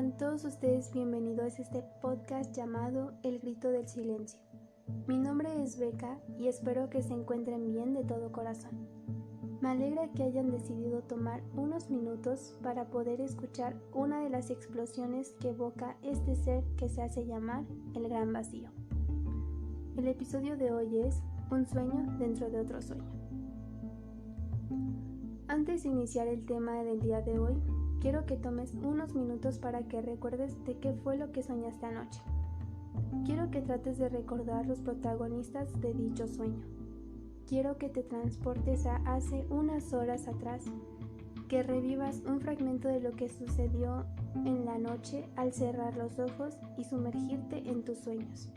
Sean todos ustedes bienvenidos a este podcast llamado El Grito del Silencio. Mi nombre es Beca y espero que se encuentren bien de todo corazón. Me alegra que hayan decidido tomar unos minutos para poder escuchar una de las explosiones que evoca este ser que se hace llamar el Gran Vacío. El episodio de hoy es Un sueño dentro de otro sueño. Antes de iniciar el tema del día de hoy, quiero que tomes unos minutos para que recuerdes de qué fue lo que soñaste anoche. Quiero que trates de recordar los protagonistas de dicho sueño. Quiero que te transportes a hace unas horas atrás, que revivas un fragmento de lo que sucedió en la noche al cerrar los ojos y sumergirte en tus sueños.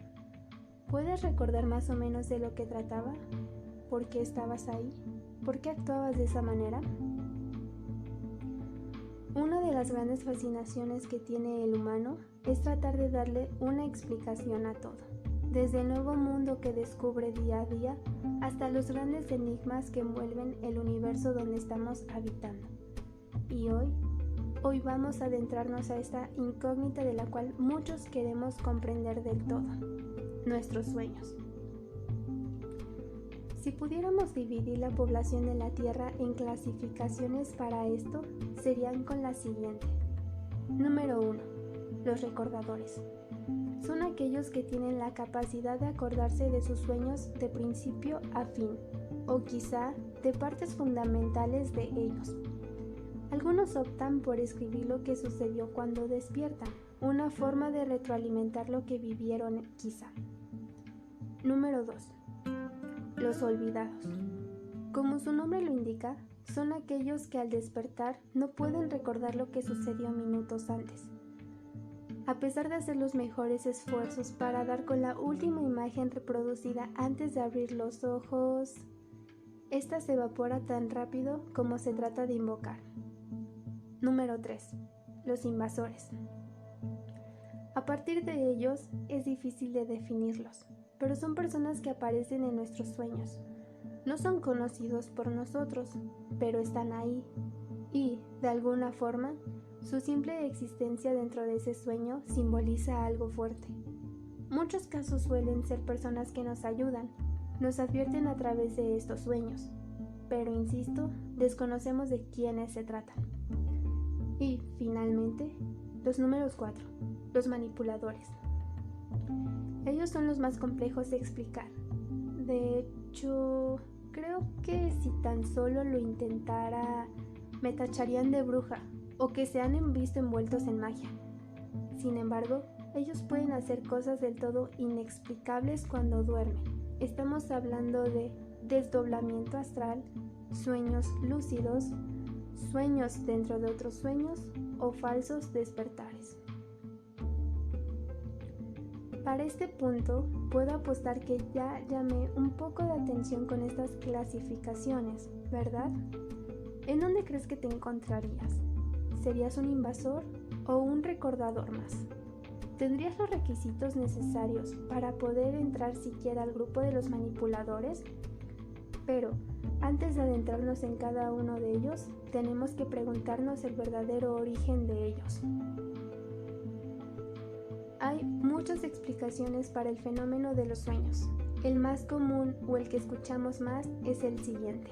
¿Puedes recordar más o menos de lo que trataba? ¿Por qué estabas ahí? ¿Por qué actuabas de esa manera? Una de las grandes fascinaciones que tiene el humano es tratar de darle una explicación a todo, desde el nuevo mundo que descubre día a día hasta los grandes enigmas que envuelven el universo donde estamos habitando. Y hoy vamos a adentrarnos a esta incógnita de la cual muchos queremos comprender del todo, nuestros sueños. Si pudiéramos dividir la población de la Tierra en clasificaciones para esto, serían con la siguiente. Número 1. Los recordadores. Son aquellos que tienen la capacidad de acordarse de sus sueños de principio a fin, o quizá de partes fundamentales de ellos. Algunos optan por escribir lo que sucedió cuando despiertan, una forma de retroalimentar lo que vivieron quizá. Número 2. Los olvidados. Como su nombre lo indica, son aquellos que al despertar no pueden recordar lo que sucedió minutos antes. A pesar de hacer los mejores esfuerzos para dar con la última imagen reproducida antes de abrir los ojos, esta se evapora tan rápido como se trata de invocar. Número 3. Los invasores. A partir de ellos es difícil de definirlos, pero son personas que aparecen en nuestros sueños. No son conocidos por nosotros, pero están ahí y, de alguna forma, su simple existencia dentro de ese sueño simboliza algo fuerte. Muchos casos suelen ser personas que nos ayudan, nos advierten a través de estos sueños, pero insisto, desconocemos de quiénes se tratan. Y, finalmente, los números 4, los manipuladores. Ellos son los más complejos de explicar. De hecho, creo que si tan solo lo intentara, me tacharían de bruja o que se han visto envueltos en magia. Sin embargo, ellos pueden hacer cosas del todo inexplicables cuando duermen. Estamos hablando de desdoblamiento astral, sueños lúcidos, sueños dentro de otros sueños o falsos despertares. Para este punto, puedo apostar que ya llamé un poco de atención con estas clasificaciones, ¿verdad? ¿En dónde crees que te encontrarías? ¿Serías un invasor o un recordador más? ¿Tendrías los requisitos necesarios para poder entrar siquiera al grupo de los manipuladores? Pero, antes de adentrarnos en cada uno de ellos, tenemos que preguntarnos el verdadero origen de ellos. Hay muchas explicaciones para el fenómeno de los sueños. El más común o el que escuchamos más es el siguiente.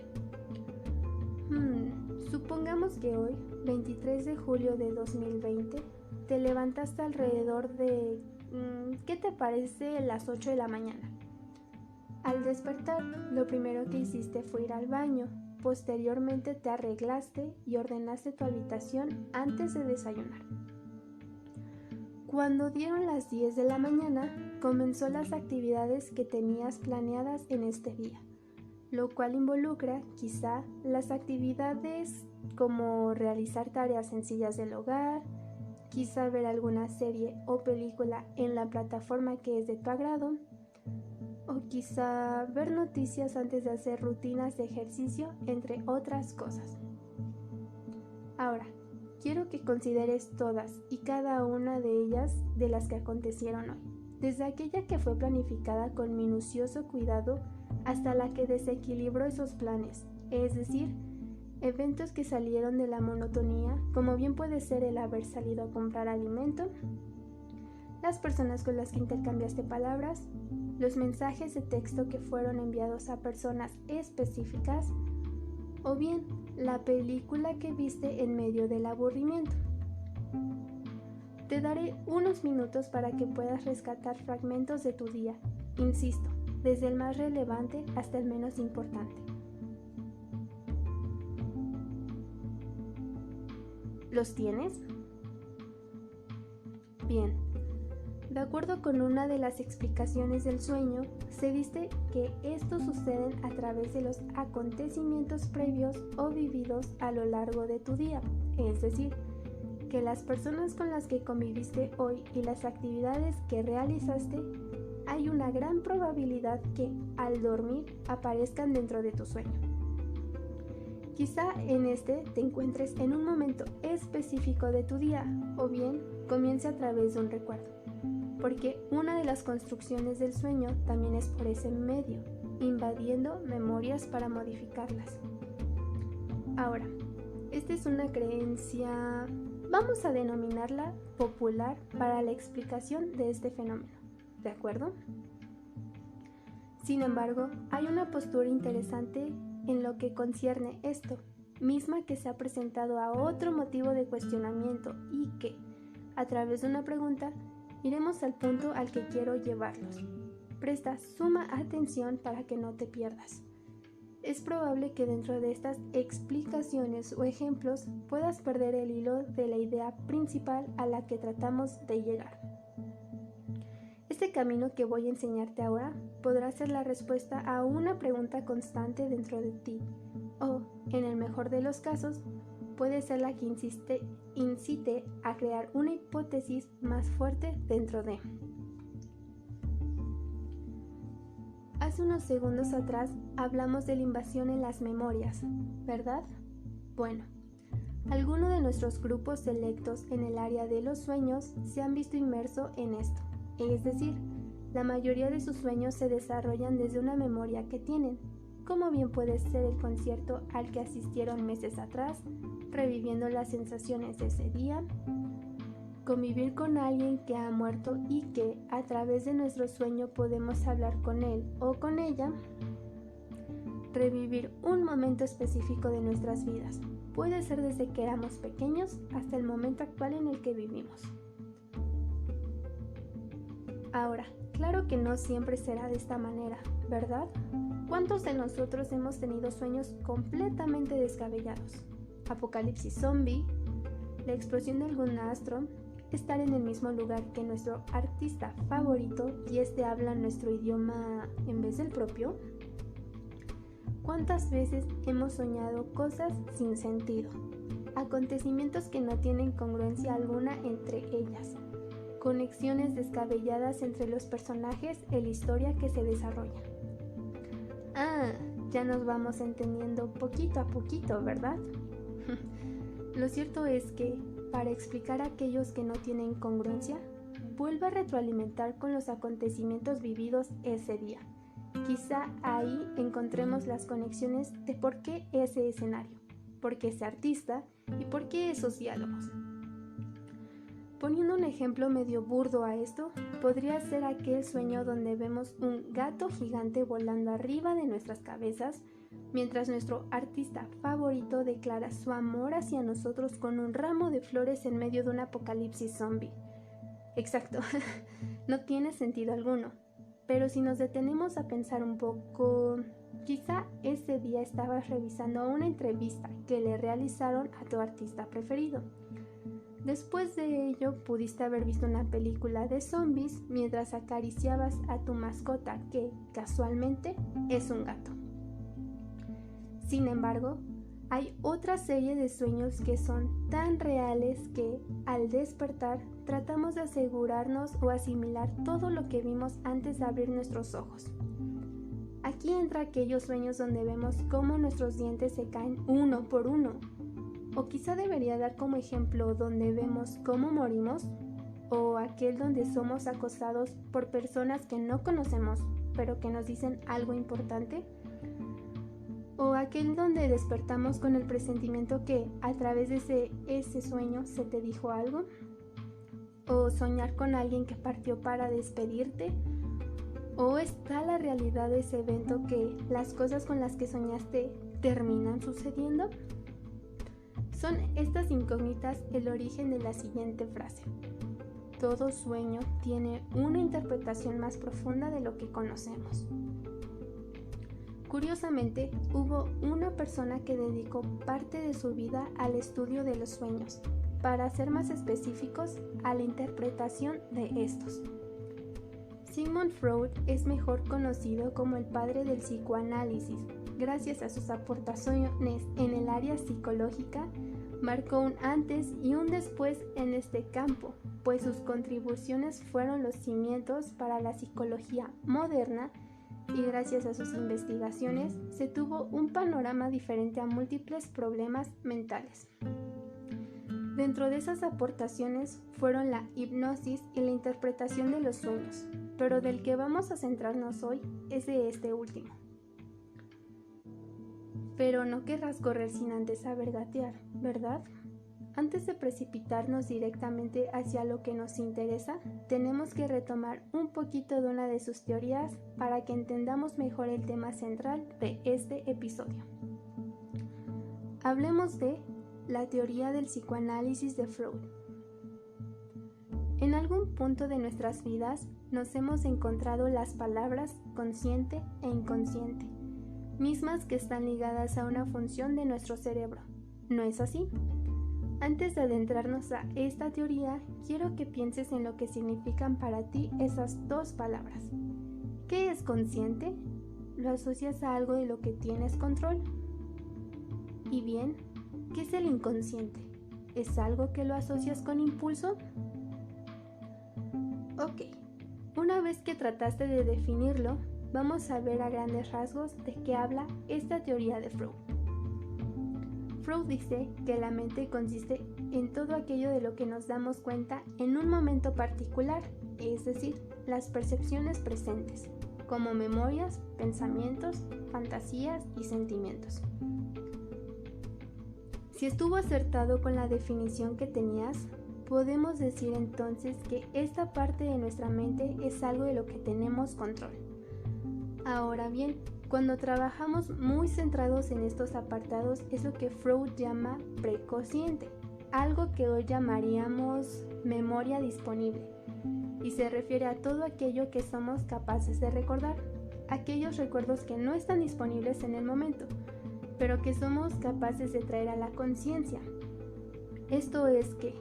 Supongamos que hoy, 23 de julio de 2020, te levantaste alrededor de, ¿qué te parece? Las 8 de la mañana. Al despertar, lo primero que hiciste fue ir al baño. Posteriormente te arreglaste y ordenaste tu habitación antes de desayunar. Cuando dieron las 10 de la mañana, comenzó las actividades que tenías planeadas en este día, lo cual involucra, quizá, las actividades como realizar tareas sencillas del hogar, quizá ver alguna serie o película en la plataforma que es de tu agrado, o quizá ver noticias antes de hacer rutinas de ejercicio, entre otras cosas. Ahora, quiero que consideres todas y cada una de ellas de las que acontecieron hoy, desde aquella que fue planificada con minucioso cuidado hasta la que desequilibró esos planes, es decir, eventos que salieron de la monotonía, como bien puede ser el haber salido a comprar alimento, las personas con las que intercambiaste palabras, los mensajes de texto que fueron enviados a personas específicas, o bien la película que viste en medio del aburrimiento. Te daré unos minutos para que puedas rescatar fragmentos de tu día, insisto, desde el más relevante hasta el menos importante. ¿Los tienes? Bien. De acuerdo con una de las explicaciones del sueño, se dice que estos suceden a través de los acontecimientos previos o vividos a lo largo de tu día, es decir, que las personas con las que conviviste hoy y las actividades que realizaste, hay una gran probabilidad que, al dormir, aparezcan dentro de tu sueño. Quizá en este te encuentres en un momento específico de tu día, o bien comience a través de un recuerdo, porque una de las construcciones del sueño también es por ese medio, invadiendo memorias para modificarlas. Ahora, esta es una creencia, vamos a denominarla popular para la explicación de este fenómeno, ¿de acuerdo? Sin embargo, hay una postura interesante en lo que concierne esto, misma que se ha presentado a otro motivo de cuestionamiento y que, a través de una pregunta, iremos al punto al que quiero llevarlos. Presta suma atención para que no te pierdas. Es probable que dentro de estas explicaciones o ejemplos puedas perder el hilo de la idea principal a la que tratamos de llegar. Este camino que voy a enseñarte ahora podrá ser la respuesta a una pregunta constante dentro de ti, o, en el mejor de los casos, puede ser la que incite a crear una hipótesis más fuerte dentro de. Hace unos segundos atrás hablamos de la invasión en las memorias, ¿verdad? Bueno, algunos de nuestros grupos selectos en el área de los sueños se han visto inmersos en esto, es decir, la mayoría de sus sueños se desarrollan desde una memoria que tienen, como bien puede ser el concierto al que asistieron meses atrás, reviviendo las sensaciones de ese día, convivir con alguien que ha muerto y que a través de nuestro sueño podemos hablar con él o con ella, revivir un momento específico de nuestras vidas, puede ser desde que éramos pequeños hasta el momento actual en el que vivimos. Ahora, claro que no siempre será de esta manera, ¿verdad? ¿Cuántos de nosotros hemos tenido sueños completamente descabellados? Apocalipsis zombie, la explosión de algún astro, estar en el mismo lugar que nuestro artista favorito y este habla nuestro idioma en vez del propio. ¿Cuántas veces hemos soñado cosas sin sentido? Acontecimientos que no tienen congruencia alguna entre ellas. Conexiones descabelladas entre los personajes en la historia que se desarrolla. Ya nos vamos entendiendo poquito a poquito, ¿verdad? Lo cierto es que, para explicar a aquellos que no tienen congruencia, vuelve a retroalimentar con los acontecimientos vividos ese día. Quizá ahí encontremos las conexiones de por qué ese escenario, por qué ese artista y por qué esos diálogos. Poniendo un ejemplo medio burdo a esto, podría ser aquel sueño donde vemos un gato gigante volando arriba de nuestras cabezas, mientras nuestro artista favorito declara su amor hacia nosotros con un ramo de flores en medio de un apocalipsis zombie. Exacto, no tiene sentido alguno, pero si nos detenemos a pensar un poco, quizá ese día estabas revisando una entrevista que le realizaron a tu artista preferido. Después de ello, pudiste haber visto una película de zombies mientras acariciabas a tu mascota, que, casualmente, es un gato. Sin embargo, hay otra serie de sueños que son tan reales que, al despertar, tratamos de asegurarnos o asimilar todo lo que vimos antes de abrir nuestros ojos. Aquí entra aquellos sueños donde vemos cómo nuestros dientes se caen uno por uno. O quizá debería dar como ejemplo donde vemos cómo morimos, o aquel donde somos acosados por personas que no conocemos, pero que nos dicen algo importante. o aquel donde despertamos con el presentimiento que a través de ese sueño se te dijo algo, o soñar con alguien que partió para despedirte, o está la realidad de ese evento que las cosas con las que soñaste terminan sucediendo. Son estas incógnitas el origen de la siguiente frase: todo sueño tiene una interpretación más profunda de lo que conocemos. Curiosamente, hubo una persona que dedicó parte de su vida al estudio de los sueños, para ser más específicos, a la interpretación de estos. Sigmund Freud es mejor conocido como el padre del psicoanálisis. Gracias a sus aportaciones en el área psicológica, marcó un antes y un después en este campo, pues sus contribuciones fueron los cimientos para la psicología moderna, y gracias a sus investigaciones se tuvo un panorama diferente a múltiples problemas mentales. Dentro de esas aportaciones fueron la hipnosis y la interpretación de los sueños, pero del que vamos a centrarnos hoy es de este último. Pero no querrás correr sin antes saber gatear, ¿verdad? Antes de precipitarnos directamente hacia lo que nos interesa, tenemos que retomar un poquito de una de sus teorías para que entendamos mejor el tema central de este episodio. Hablemos de la teoría del psicoanálisis de Freud. En algún punto de nuestras vidas nos hemos encontrado las palabras consciente e inconsciente, mismas que están ligadas a una función de nuestro cerebro. ¿No es así? Antes de adentrarnos a esta teoría, quiero que pienses en lo que significan para ti esas dos palabras. ¿Qué es consciente? ¿Lo asocias a algo de lo que tienes control? Y bien, ¿qué es el inconsciente? ¿Es algo que lo asocias con impulso? Ok, una vez que trataste de definirlo, vamos a ver a grandes rasgos de qué habla esta teoría de Freud. Freud dice que la mente consiste en todo aquello de lo que nos damos cuenta en un momento particular, es decir, las percepciones presentes, como memorias, pensamientos, fantasías y sentimientos. Si estuvo acertado con la definición que tenías, podemos decir entonces que esta parte de nuestra mente es algo de lo que tenemos control. Ahora bien, cuando trabajamos muy centrados en estos apartados es lo que Freud llama preconsciente, algo que hoy llamaríamos memoria disponible, y se refiere a todo aquello que somos capaces de recordar, aquellos recuerdos que no están disponibles en el momento, pero que somos capaces de traer a la conciencia. Esto es que,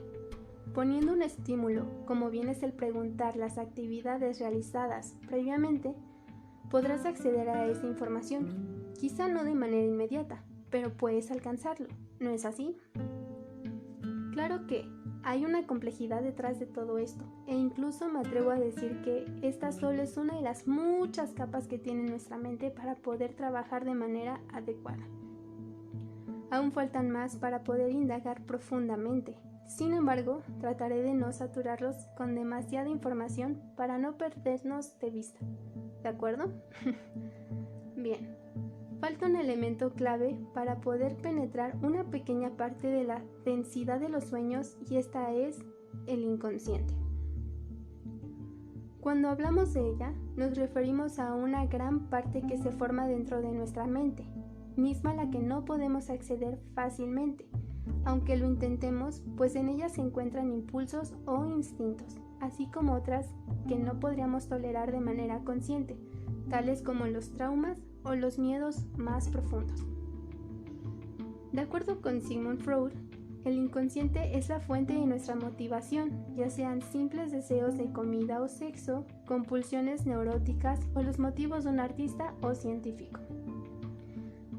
poniendo un estímulo, como bien es el preguntar las actividades realizadas previamente, podrás acceder a esa información, quizá no de manera inmediata, pero puedes alcanzarlo, ¿no es así? Claro que hay una complejidad detrás de todo esto, e incluso me atrevo a decir que esta solo es una de las muchas capas que tiene nuestra mente para poder trabajar de manera adecuada. Aún faltan más para poder indagar profundamente. Sin embargo, trataré de no saturarlos con demasiada información para no perdernos de vista. ¿De acuerdo? Bien, falta un elemento clave para poder penetrar una pequeña parte de la densidad de los sueños, y esta es el inconsciente. Cuando hablamos de ella, nos referimos a una gran parte que se forma dentro de nuestra mente, misma a la que no podemos acceder fácilmente, aunque lo intentemos, pues en ella se encuentran impulsos o instintos, así como otras que no podríamos tolerar de manera consciente, tales como los traumas o los miedos más profundos. De acuerdo con Sigmund Freud, el inconsciente es la fuente de nuestra motivación, ya sean simples deseos de comida o sexo, compulsiones neuróticas o los motivos de un artista o científico.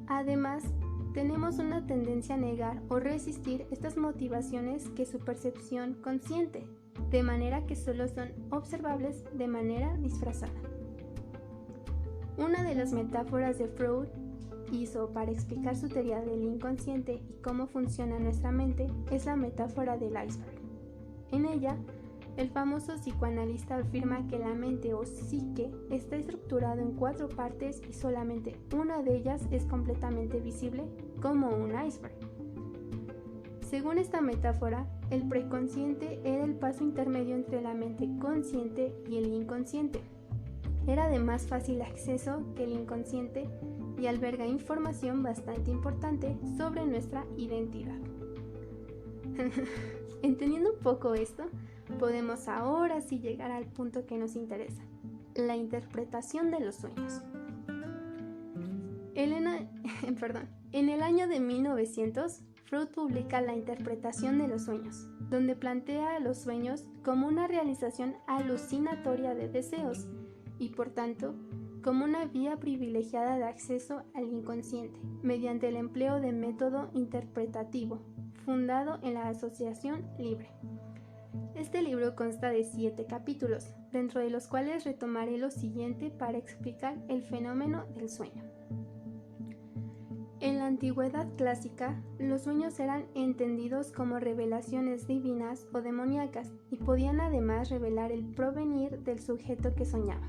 Además, tenemos una tendencia a negar o resistir estas motivaciones que su percepción consciente, de manera que solo son observables de manera disfrazada. Una de las metáforas de Freud hizo para explicar su teoría del inconsciente y cómo funciona nuestra mente es la metáfora del iceberg. En ella, El famoso psicoanalista afirma que la mente o psique está estructurado en 4 partes y solamente una de ellas es completamente visible, como un iceberg. Según esta metáfora, el preconsciente era el paso intermedio entre la mente consciente y el inconsciente. Era de más fácil acceso que el inconsciente y alberga información bastante importante sobre nuestra identidad. Entendiendo un poco esto, podemos ahora sí llegar al punto que nos interesa, la interpretación de los sueños. En el año de 1900, Freud publica La interpretación de los sueños, donde plantea a los sueños como una realización alucinatoria de deseos y, por tanto, como una vía privilegiada de acceso al inconsciente, mediante el empleo de método interpretativo, fundado en la asociación libre. Este libro consta de 7 capítulos, dentro de los cuales retomaré lo siguiente para explicar el fenómeno del sueño. En la antigüedad clásica, los sueños eran entendidos como revelaciones divinas o demoníacas y podían además revelar el provenir del sujeto que soñaba.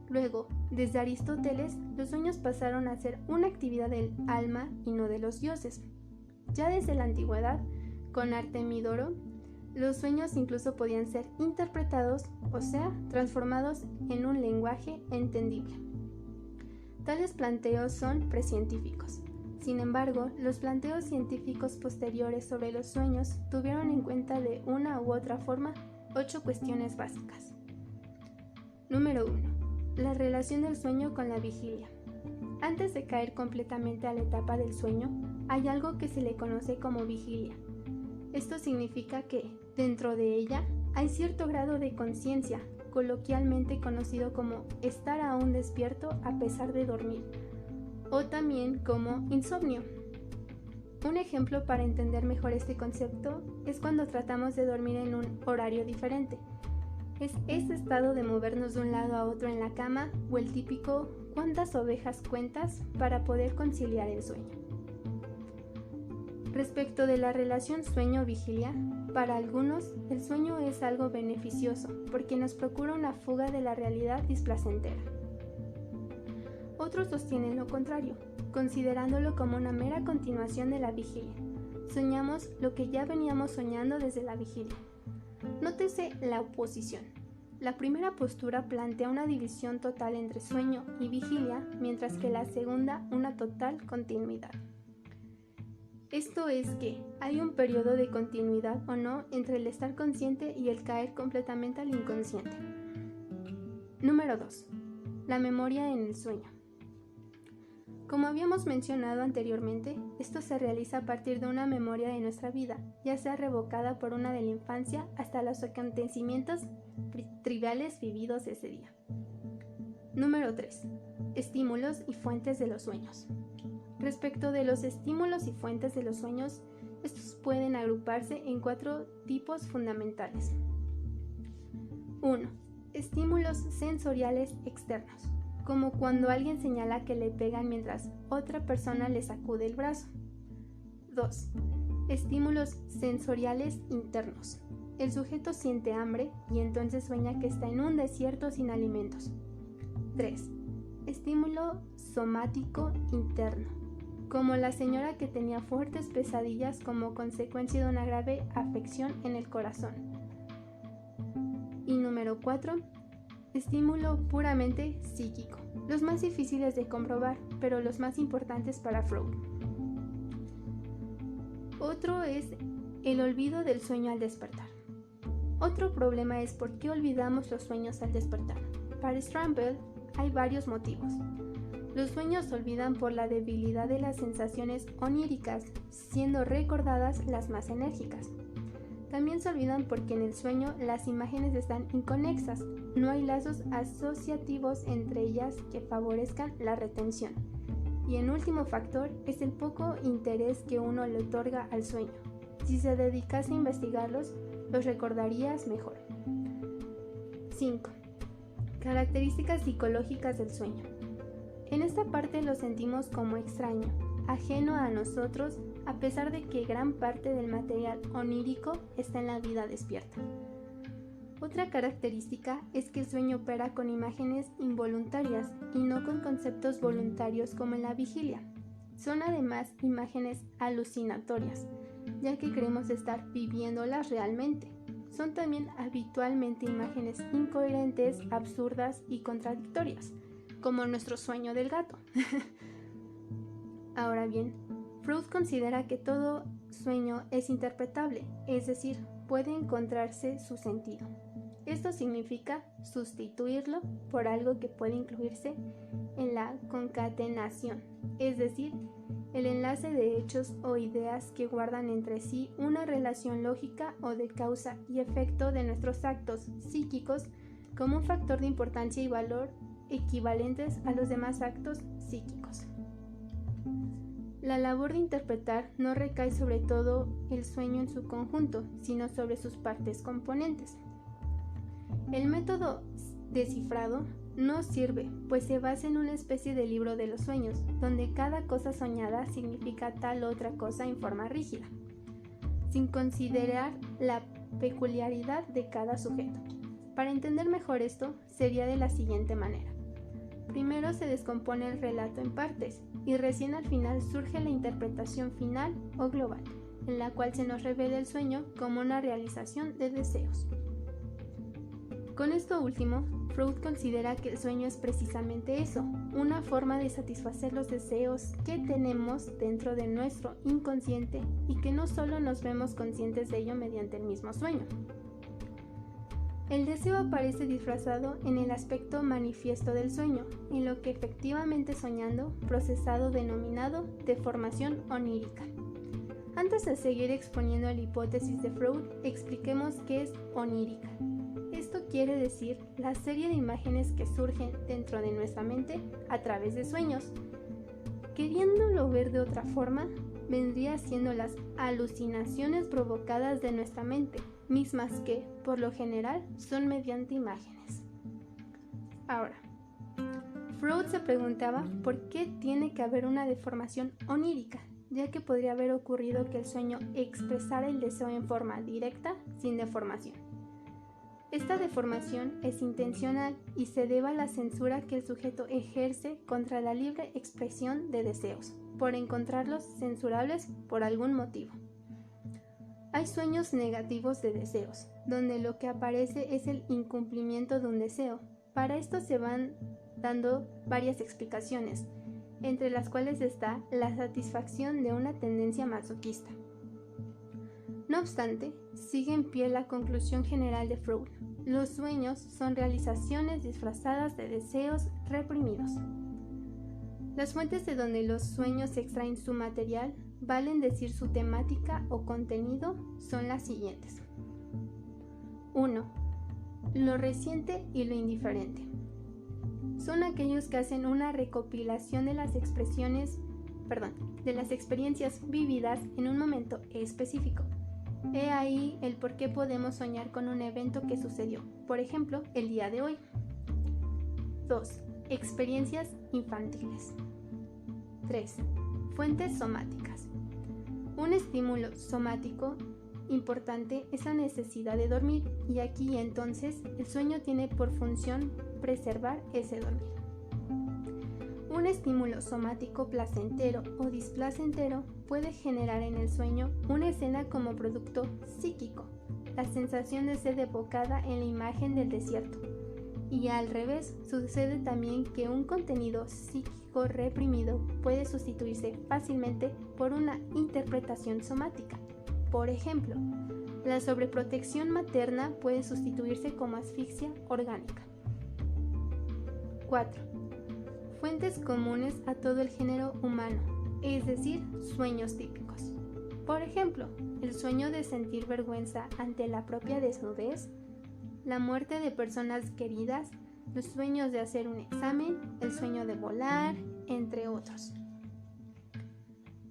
Luego, desde Aristóteles, los sueños pasaron a ser una actividad del alma y no de los dioses. Ya desde la antigüedad, con Artemidoro, los sueños incluso podían ser interpretados, o sea, transformados en un lenguaje entendible. Tales planteos son precientíficos. Sin embargo, los planteos científicos posteriores sobre los sueños tuvieron en cuenta de una u otra forma 8 cuestiones básicas. Número 1. La relación del sueño con la vigilia. Antes de caer completamente a la etapa del sueño, hay algo que se le conoce como vigilia. Esto significa que, dentro de ella, hay cierto grado de conciencia, coloquialmente conocido como estar aún despierto a pesar de dormir, o también como insomnio. Un ejemplo para entender mejor este concepto es cuando tratamos de dormir en un horario diferente. Es ese estado de movernos de un lado a otro en la cama o el típico ¿cuántas ovejas cuentas? Para poder conciliar el sueño. Respecto de la relación sueño-vigilia, para algunos el sueño es algo beneficioso porque nos procura una fuga de la realidad displacentera. Otros sostienen lo contrario, considerándolo como una mera continuación de la vigilia. Soñamos lo que ya veníamos soñando desde la vigilia. Nótese la oposición. La primera postura plantea una división total entre sueño y vigilia, mientras que la segunda una total continuidad. Esto es que hay un periodo de continuidad o no entre el estar consciente y el caer completamente al inconsciente. Número 2. La memoria en el sueño. Como habíamos mencionado anteriormente, esto se realiza a partir de una memoria de nuestra vida, ya sea revocada por una de la infancia hasta los acontecimientos triviales vividos ese día. Número 3. Estímulos y fuentes de los sueños. Respecto de los estímulos y fuentes de los sueños, estos pueden agruparse en 4 tipos fundamentales. 1. Estímulos sensoriales externos, como cuando alguien señala que le pegan mientras otra persona le sacude el brazo. 2. Estímulos sensoriales internos. El sujeto siente hambre y entonces sueña que está en un desierto sin alimentos. 3. Estímulo somático interno, como la señora que tenía fuertes pesadillas como consecuencia de una grave afección en el corazón. Y número 4. Estímulo puramente psíquico, los más difíciles de comprobar, pero los más importantes para Freud. Otro es el olvido del sueño al despertar. Otro problema es por qué olvidamos los sueños al despertar. Para Strampel hay varios motivos. Los sueños se olvidan por la debilidad de las sensaciones oníricas, siendo recordadas las más enérgicas. También se olvidan porque en el sueño las imágenes están inconexas, no hay lazos asociativos entre ellas que favorezcan la retención. Y el último factor es el poco interés que uno le otorga al sueño. Si se dedicase a investigarlos, los recordarías mejor. 5. Características psicológicas del sueño. En esta parte lo sentimos como extraño, ajeno a nosotros, a pesar de que gran parte del material onírico está en la vida despierta. Otra característica es que el sueño opera con imágenes involuntarias y no con conceptos voluntarios como en la vigilia. Son además imágenes alucinatorias, ya que creemos estar viviéndolas realmente. Son también habitualmente imágenes incoherentes, absurdas y contradictorias, como nuestro sueño del gato. Ahora bien, Freud considera que todo sueño es interpretable, es decir, puede encontrarse su sentido. Esto significa sustituirlo por algo que puede incluirse en la concatenación, es decir, el enlace de hechos o ideas que guardan entre sí una relación lógica o de causa y efecto de nuestros actos psíquicos como un factor de importancia y valor equivalentes a los demás actos psíquicos. La labor de interpretar no recae sobre todo el sueño en su conjunto, sino sobre sus partes componentes. El método descifrado no sirve, pues se basa en una especie de libro de los sueños, donde cada cosa soñada significa tal otra cosa en forma rígida, sin considerar la peculiaridad de cada sujeto. Para entender mejor esto, sería de la siguiente manera. Primero se descompone el relato en partes, y recién al final surge la interpretación final o global, en la cual se nos revela el sueño como una realización de deseos. Con esto último, Freud considera que el sueño es precisamente eso, una forma de satisfacer los deseos que tenemos dentro de nuestro inconsciente y que no solo nos vemos conscientes de ello mediante el mismo sueño. El deseo aparece disfrazado en el aspecto manifiesto del sueño, en lo que efectivamente soñando, procesado denominado deformación onírica. Antes de seguir exponiendo la hipótesis de Freud, expliquemos qué es onírica. Esto quiere decir la serie de imágenes que surgen dentro de nuestra mente a través de sueños. Queriéndolo ver de otra forma, vendría siendo las alucinaciones provocadas de nuestra mente, mismas que, por lo general, son mediante imágenes. Ahora, Freud se preguntaba por qué tiene que haber una deformación onírica, ya que podría haber ocurrido que el sueño expresara el deseo en forma directa, sin deformación. Esta deformación es intencional y se debe a la censura que el sujeto ejerce contra la libre expresión de deseos, por encontrarlos censurables por algún motivo. Hay sueños negativos de deseos, donde lo que aparece es el incumplimiento de un deseo. Para esto se van dando varias explicaciones, entre las cuales está la satisfacción de una tendencia masoquista. No obstante, sigue en pie la conclusión general de Freud. Los sueños son realizaciones disfrazadas de deseos reprimidos. Las fuentes de donde los sueños extraen su material, valen decir su temática o contenido, son las siguientes. 1. Lo reciente y lo indiferente. Son aquellos que hacen una recopilación de las experiencias vividas en un momento específico. He ahí el por qué podemos soñar con un evento que sucedió, por ejemplo, el día de hoy. 2. Experiencias infantiles. 3. Fuentes somáticas. Un estímulo somático importante es la necesidad de dormir, y aquí entonces el sueño tiene por función preservar ese dormir. Un estímulo somático placentero o displacentero puede generar en el sueño una escena como producto psíquico, la sensación de sed evocada en la imagen del desierto. Y al revés, sucede también que un contenido psíquico reprimido puede sustituirse fácilmente por una interpretación somática. Por ejemplo, la sobreprotección materna puede sustituirse como asfixia orgánica. 4. Fuentes comunes a todo el género humano, es decir, sueños típicos. Por ejemplo, el sueño de sentir vergüenza ante la propia desnudez, la muerte de personas queridas, los sueños de hacer un examen, el sueño de volar, entre otros.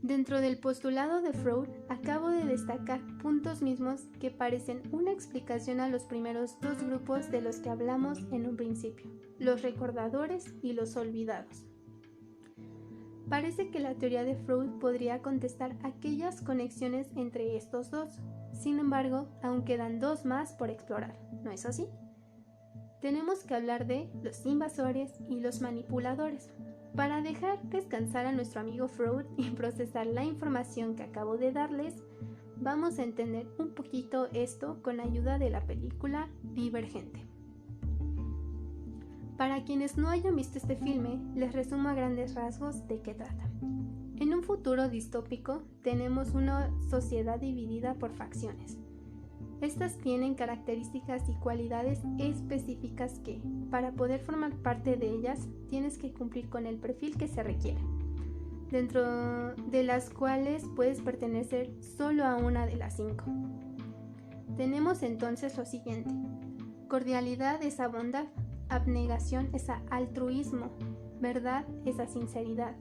Dentro del postulado de Freud, acabo de destacar puntos mismos que parecen una explicación a los primeros dos grupos de los que hablamos en un principio, los recordadores y los olvidados. Parece que la teoría de Freud podría contestar aquellas conexiones entre estos dos. Sin embargo, aún quedan dos más por explorar, ¿no es así? Tenemos que hablar de los invasores y los manipuladores. Para dejar descansar a nuestro amigo Freud y procesar la información que acabo de darles, vamos a entender un poquito esto con ayuda de la película Divergente. Para quienes no hayan visto este filme, les resumo a grandes rasgos de qué trata. En un futuro distópico, tenemos una sociedad dividida por facciones. Estas tienen características y cualidades específicas que, para poder formar parte de ellas, tienes que cumplir con el perfil que se requiere, dentro de las cuales puedes pertenecer solo a una de las 5. Tenemos entonces lo siguiente: cordialidad es a bondad, abnegación es a altruismo, verdad es a sinceridad,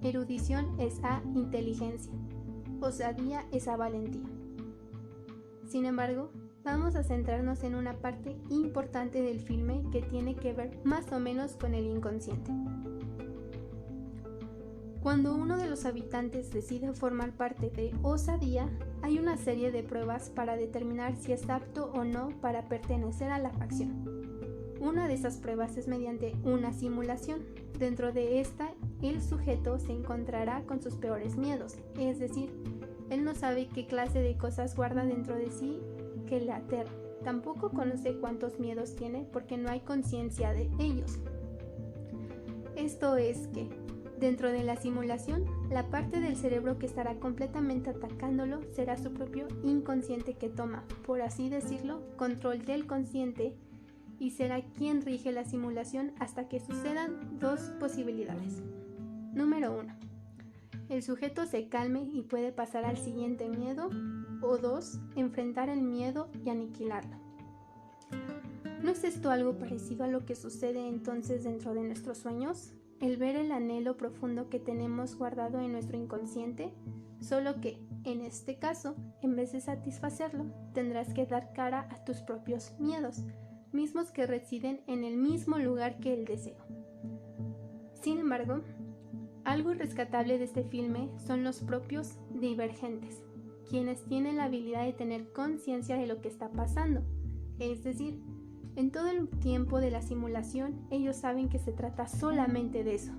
erudición es a inteligencia, osadía es a valentía. Sin embargo, vamos a centrarnos en una parte importante del filme que tiene que ver más o menos con el inconsciente. Cuando uno de los habitantes decide formar parte de osadía, hay una serie de pruebas para determinar si es apto o no para pertenecer a la facción. Una de esas pruebas es mediante una simulación. Dentro de esta, el sujeto se encontrará con sus peores miedos, es decir, él no sabe qué clase de cosas guarda dentro de sí que le aterra. Tampoco conoce cuántos miedos tiene porque no hay conciencia de ellos. Esto es que, dentro de la simulación, la parte del cerebro que estará completamente atacándolo será su propio inconsciente que toma, por así decirlo, control del consciente y será quien rige la simulación hasta que sucedan dos posibilidades. Número 1. El sujeto se calme y puede pasar al siguiente miedo, o 2. Enfrentar el miedo y aniquilarlo. ¿No es esto algo parecido a lo que sucede entonces dentro de nuestros sueños? El ver el anhelo profundo que tenemos guardado en nuestro inconsciente, solo que, en este caso, en vez de satisfacerlo, tendrás que dar cara a tus propios miedos, mismos que residen en el mismo lugar que el deseo. Sin embargo, algo irrescatable de este filme son los propios divergentes, quienes tienen la habilidad de tener conciencia de lo que está pasando. Es decir, en todo el tiempo de la simulación, ellos saben que se trata solamente de eso,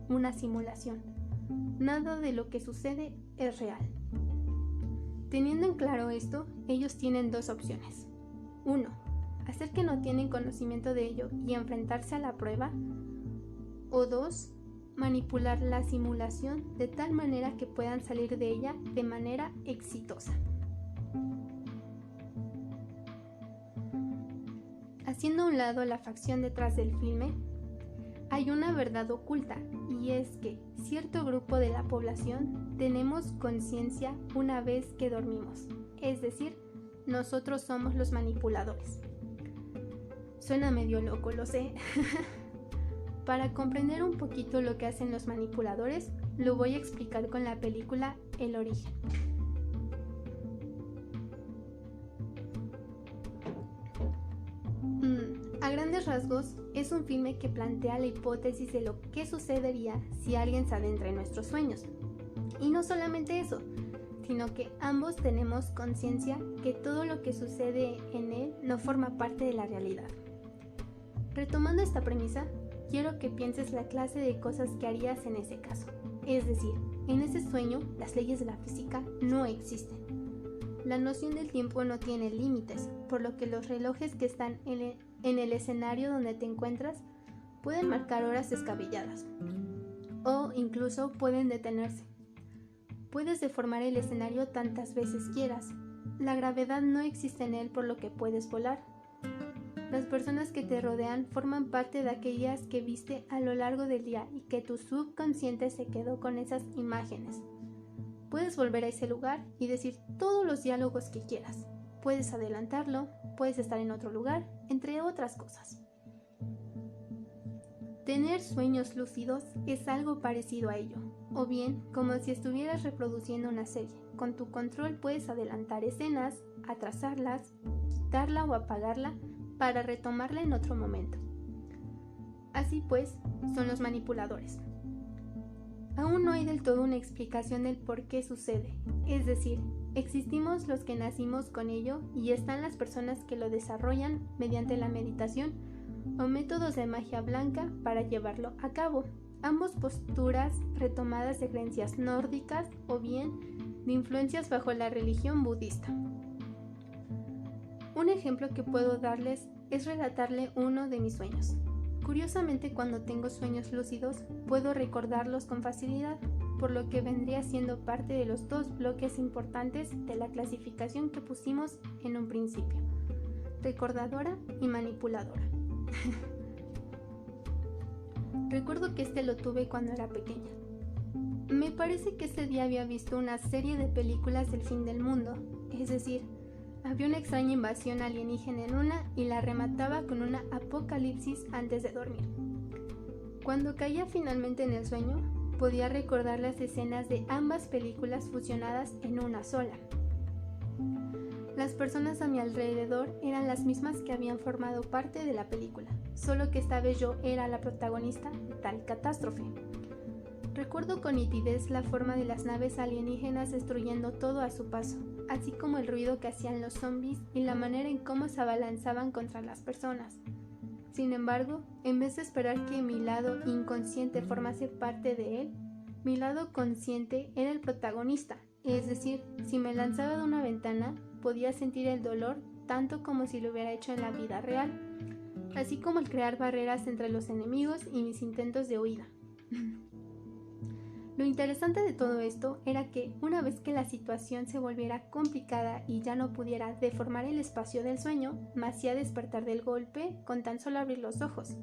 una simulación. Nada de lo que sucede es real. Teniendo en claro esto, ellos tienen dos opciones. 1. Hacer que no tienen conocimiento de ello y enfrentarse a la prueba. O 2. Manipular la simulación de tal manera que puedan salir de ella de manera exitosa. Haciendo a un lado la facción detrás del filme, hay una verdad oculta, y es que cierto grupo de la población tenemos conciencia una vez que dormimos, es decir, nosotros somos los manipuladores. Suena medio loco, lo sé. Para comprender un poquito lo que hacen los manipuladores, lo voy a explicar con la película El Origen. A grandes rasgos, es un filme que plantea la hipótesis de lo que sucedería si alguien se adentra en nuestros sueños. Y no solamente eso, sino que ambos tenemos conciencia que todo lo que sucede en él no forma parte de la realidad. Retomando esta premisa, quiero que pienses la clase de cosas que harías en ese caso. Es decir, en ese sueño, las leyes de la física no existen. La noción del tiempo no tiene límites, por lo que los relojes que están en el escenario donde te encuentras pueden marcar horas descabelladas, o incluso pueden detenerse. Puedes deformar el escenario tantas veces quieras. La gravedad no existe en él, por lo que puedes volar. Las personas que te rodean forman parte de aquellas que viste a lo largo del día y que tu subconsciente se quedó con esas imágenes. Puedes volver a ese lugar y decir todos los diálogos que quieras. Puedes adelantarlo, puedes estar en otro lugar, entre otras cosas. Tener sueños lúcidos es algo parecido a ello, o bien como si estuvieras reproduciendo una serie. Con tu control puedes adelantar escenas, atrasarlas, quitarla o apagarla para retomarla en otro momento. Así pues, son los manipuladores. Aún no hay del todo una explicación del por qué sucede, es decir, existimos los que nacimos con ello y están las personas que lo desarrollan mediante la meditación o métodos de magia blanca para llevarlo a cabo, ambos posturas retomadas de creencias nórdicas o bien de influencias bajo la religión budista. Un ejemplo que puedo darles es relatarle uno de mis sueños. Curiosamente, cuando tengo sueños lúcidos, puedo recordarlos con facilidad, por lo que vendría siendo parte de los dos bloques importantes de la clasificación que pusimos en un principio: recordadora y manipuladora. Recuerdo que este lo tuve cuando era pequeña. Me parece que ese día había visto una serie de películas del fin del mundo, es decir, había una extraña invasión alienígena en una y la remataba con una apocalipsis antes de dormir. Cuando caía finalmente en el sueño, podía recordar las escenas de ambas películas fusionadas en una sola. Las personas a mi alrededor eran las mismas que habían formado parte de la película, solo que esta vez yo era la protagonista de tal catástrofe. Recuerdo con nitidez la forma de las naves alienígenas destruyendo todo a su paso, así como el ruido que hacían los zombies y la manera en cómo se abalanzaban contra las personas. Sin embargo, en vez de esperar que mi lado inconsciente formase parte de él, mi lado consciente era el protagonista, es decir, si me lanzaba de una ventana, podía sentir el dolor tanto como si lo hubiera hecho en la vida real, así como el crear barreras entre los enemigos y mis intentos de huida. Lo interesante de todo esto era que una vez que la situación se volviera complicada y ya no pudiera deformar el espacio del sueño, me hacía despertar del golpe con tan solo abrir los ojos.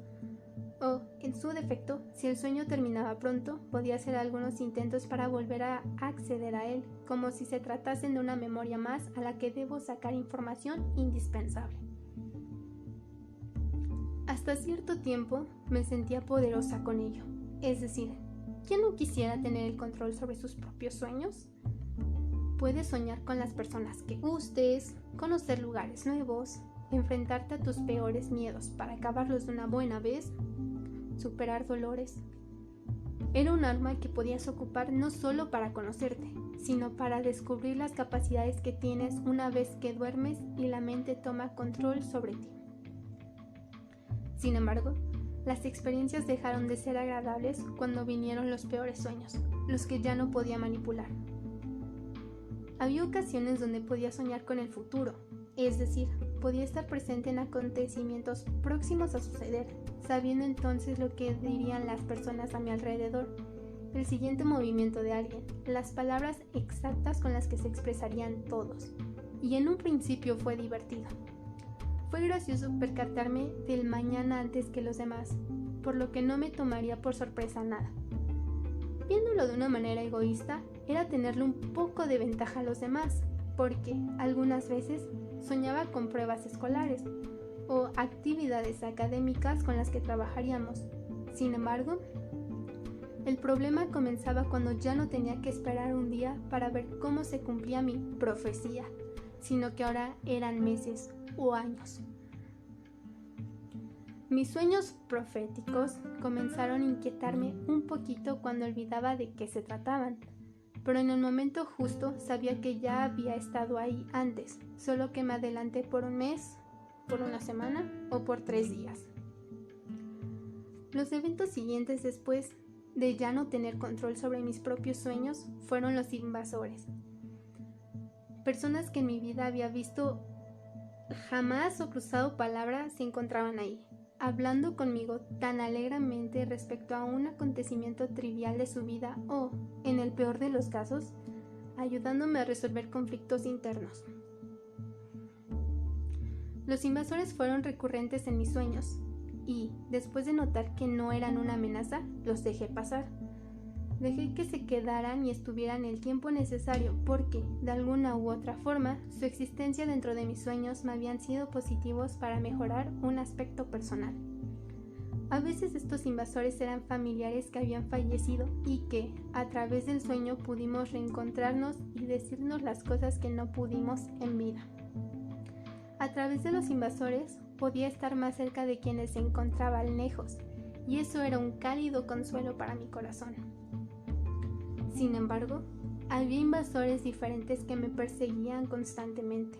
O, en su defecto, si el sueño terminaba pronto, podía hacer algunos intentos para volver a acceder a él, como si se tratase de una memoria más a la que debo sacar información indispensable. Hasta cierto tiempo me sentía poderosa con ello, es decir, ¿quién no quisiera tener el control sobre sus propios sueños? Puedes soñar con las personas que gustes, conocer lugares nuevos, enfrentarte a tus peores miedos para acabarlos de una buena vez, superar dolores. Era un arma que podías ocupar no solo para conocerte, sino para descubrir las capacidades que tienes una vez que duermes y la mente toma control sobre ti. Sin embargo, las experiencias dejaron de ser agradables cuando vinieron los peores sueños, los que ya no podía manipular. Había ocasiones donde podía soñar con el futuro, es decir, podía estar presente en acontecimientos próximos a suceder, sabiendo entonces lo que dirían las personas a mi alrededor, el siguiente movimiento de alguien, las palabras exactas con las que se expresarían todos, y en un principio fue divertido. Fue gracioso percatarme del mañana antes que los demás, por lo que no me tomaría por sorpresa nada. Viéndolo de una manera egoísta, era tenerle un poco de ventaja a los demás, porque algunas veces soñaba con pruebas escolares o actividades académicas con las que trabajaríamos. Sin embargo, el problema comenzaba cuando ya no tenía que esperar un día para ver cómo se cumplía mi profecía, sino que ahora eran meses o años. Mis sueños proféticos comenzaron a inquietarme un poquito cuando olvidaba de qué se trataban, pero en el momento justo sabía que ya había estado ahí antes, solo que me adelanté por un mes, por una semana o por 3 días. Los eventos siguientes después de ya no tener control sobre mis propios sueños fueron los invasores. Personas que en mi vida había visto jamás o cruzado palabra se encontraban ahí, hablando conmigo tan alegremente respecto a un acontecimiento trivial de su vida o, en el peor de los casos, ayudándome a resolver conflictos internos. Los invasores fueron recurrentes en mis sueños y, después de notar que no eran una amenaza, los dejé pasar. Dejé que se quedaran y estuvieran el tiempo necesario porque, de alguna u otra forma, su existencia dentro de mis sueños me habían sido positivos para mejorar un aspecto personal. A veces estos invasores eran familiares que habían fallecido y que, a través del sueño, pudimos reencontrarnos y decirnos las cosas que no pudimos en vida. A través de los invasores, podía estar más cerca de quienes se encontraban lejos, y eso era un cálido consuelo para mi corazón. Sin embargo, había invasores diferentes que me perseguían constantemente.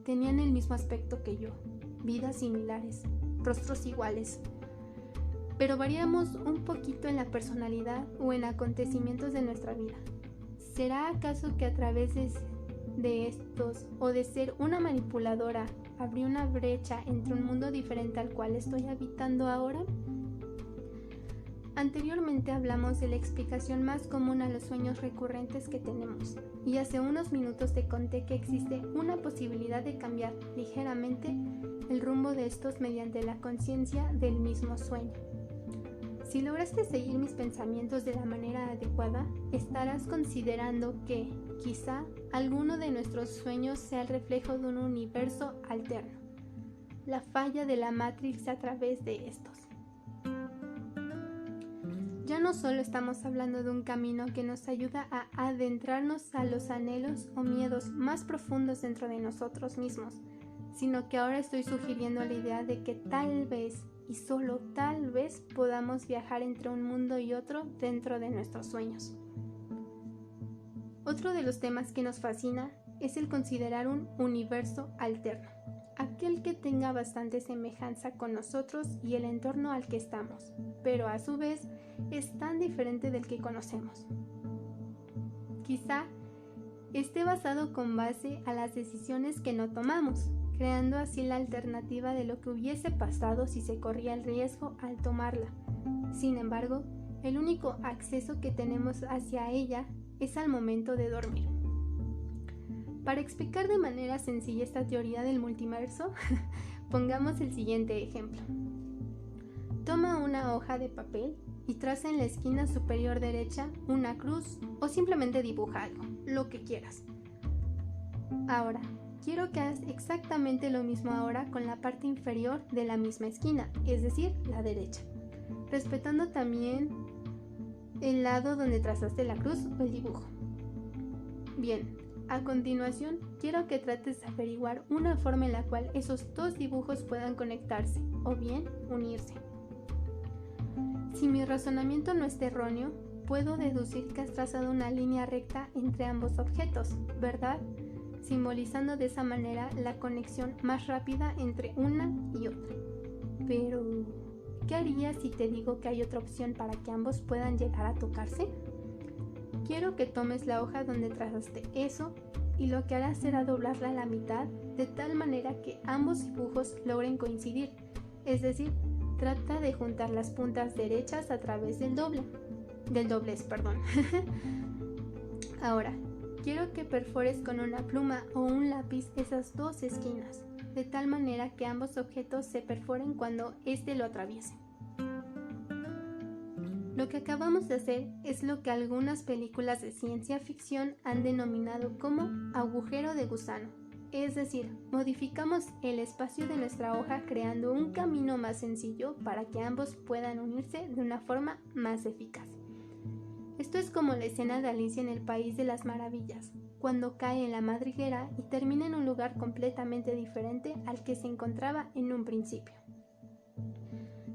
Tenían el mismo aspecto que yo, vidas similares, rostros iguales, pero variamos un poquito en la personalidad o en acontecimientos de nuestra vida. ¿Será acaso que a través de estos o de ser una manipuladora abrí una brecha entre un mundo diferente al cual estoy habitando ahora? Anteriormente hablamos de la explicación más común a los sueños recurrentes que tenemos, y hace unos minutos te conté que existe una posibilidad de cambiar ligeramente el rumbo de estos mediante la conciencia del mismo sueño. Si lograste seguir mis pensamientos de la manera adecuada, estarás considerando que, quizá, alguno de nuestros sueños sea el reflejo de un universo alterno, la falla de la Matrix a través de estos. Ya no solo estamos hablando de un camino que nos ayuda a adentrarnos a los anhelos o miedos más profundos dentro de nosotros mismos, sino que ahora estoy sugiriendo la idea de que tal vez, y solo tal vez, podamos viajar entre un mundo y otro dentro de nuestros sueños. Otro de los temas que nos fascina es el considerar un universo alterno, aquel que tenga bastante semejanza con nosotros y el entorno al que estamos, pero a su vez es tan diferente del que conocemos. Quizá esté basado con base a las decisiones que no tomamos, creando así la alternativa de lo que hubiese pasado si se corría el riesgo al tomarla. Sin embargo, el único acceso que tenemos hacia ella es al momento de dormir. Para explicar de manera sencilla esta teoría del multiverso, pongamos el siguiente ejemplo. Toma una hoja de papel y traza en la esquina superior derecha una cruz o simplemente dibuja algo, lo que quieras. Ahora, quiero que hagas exactamente lo mismo ahora con la parte inferior de la misma esquina, es decir, la derecha, respetando también el lado donde trazaste la cruz o el dibujo. Bien, a continuación quiero que trates de averiguar una forma en la cual esos dos dibujos puedan conectarse o bien unirse. Si mi razonamiento no es erróneo, puedo deducir que has trazado una línea recta entre ambos objetos, ¿verdad? Simbolizando de esa manera la conexión más rápida entre una y otra. Pero, ¿qué harías si te digo que hay otra opción para que ambos puedan llegar a tocarse? Quiero que tomes la hoja donde trazaste eso y lo que harás será doblarla a la mitad de tal manera que ambos dibujos logren coincidir, es decir, trata de juntar las puntas derechas a través del doblez. Ahora, quiero que perfores con una pluma o un lápiz esas dos esquinas, de tal manera que ambos objetos se perforen cuando éste lo atraviese. Lo que acabamos de hacer es lo que algunas películas de ciencia ficción han denominado como agujero de gusano. Es decir, modificamos el espacio de nuestra hoja creando un camino más sencillo para que ambos puedan unirse de una forma más eficaz. Esto es como la escena de Alicia en el País de las Maravillas, cuando cae en la madriguera y termina en un lugar completamente diferente al que se encontraba en un principio.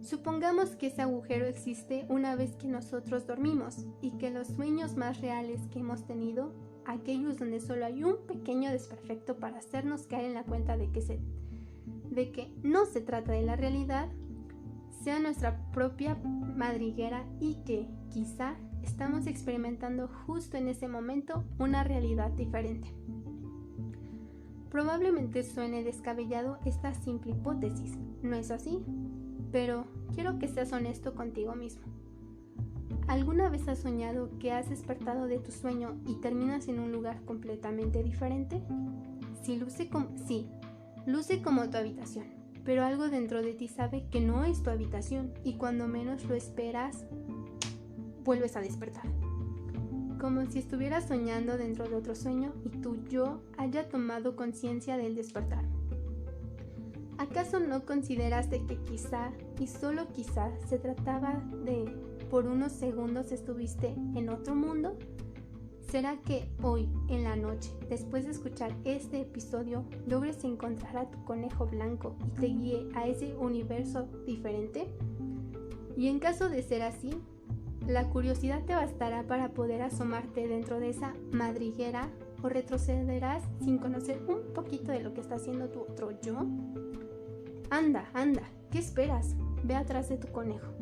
Supongamos que ese agujero existe una vez que nosotros dormimos y que los sueños más reales que hemos tenido, aquellos donde solo hay un pequeño desperfecto para hacernos caer en la cuenta de que no se trata de la realidad, sea nuestra propia madriguera y que, quizá, estamos experimentando justo en ese momento una realidad diferente. Probablemente suene descabellado esta simple hipótesis, ¿no es así? Pero quiero que seas honesto contigo mismo. ¿Alguna vez has soñado que has despertado de tu sueño y terminas en un lugar completamente diferente? Sí, luce como tu habitación, pero algo dentro de ti sabe que no es tu habitación y cuando menos lo esperas, vuelves a despertar. Como si estuvieras soñando dentro de otro sueño y tu yo haya tomado conciencia del despertar. ¿Acaso no consideraste que quizá, y solo quizá, se trataba de por unos segundos estuviste en otro mundo? ¿Será que hoy, en la noche, después de escuchar este episodio, logres encontrar a tu conejo blanco y te guíe a ese universo diferente? Y en caso de ser así, La curiosidad te bastará para poder asomarte dentro de esa madriguera o retrocederás sin conocer un poquito de lo que está haciendo tu otro yo. Anda, ¿qué esperas? Ve atrás de tu conejo.